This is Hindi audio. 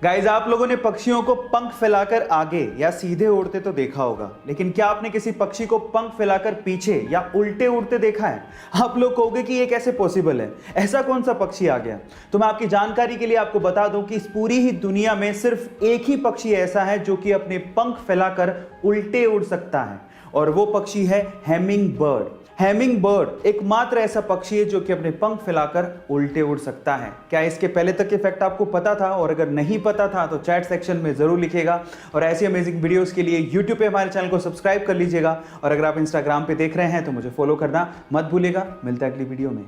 गाइज, आप लोगों ने पक्षियों को पंख फैलाकर आगे या सीधे उड़ते तो देखा होगा, लेकिन क्या आपने किसी पक्षी को पंख फैलाकर पीछे या उल्टे उड़ते देखा है? आप लोग कहोगे कि ये कैसे पॉसिबल है, ऐसा कौन सा पक्षी आ गया? तो मैं आपकी जानकारी के लिए आपको बता दूं कि इस पूरी ही दुनिया में सिर्फ एक ही पक्षी ऐसा है जो कि अपने पंख फैलाकर उल्टे उड़ सकता है, और वो पक्षी है हैमिंग बर्ड। हैमिंग बर्ड एकमात्र ऐसा पक्षी है जो कि अपने पंख फैलाकर उल्टे उड़ सकता है। क्या इसके पहले तक के फैक्ट आपको पता था? और अगर नहीं पता था तो चैट सेक्शन में जरूर लिखिएगा, और ऐसी अमेजिंग वीडियोस के लिए यूट्यूब पे हमारे चैनल को सब्सक्राइब कर लीजिएगा, और अगर आप इंस्टाग्राम पे देख रहे हैं तो मुझे फॉलो करना मत भूलिएगा। मिलता है अगली वीडियो में।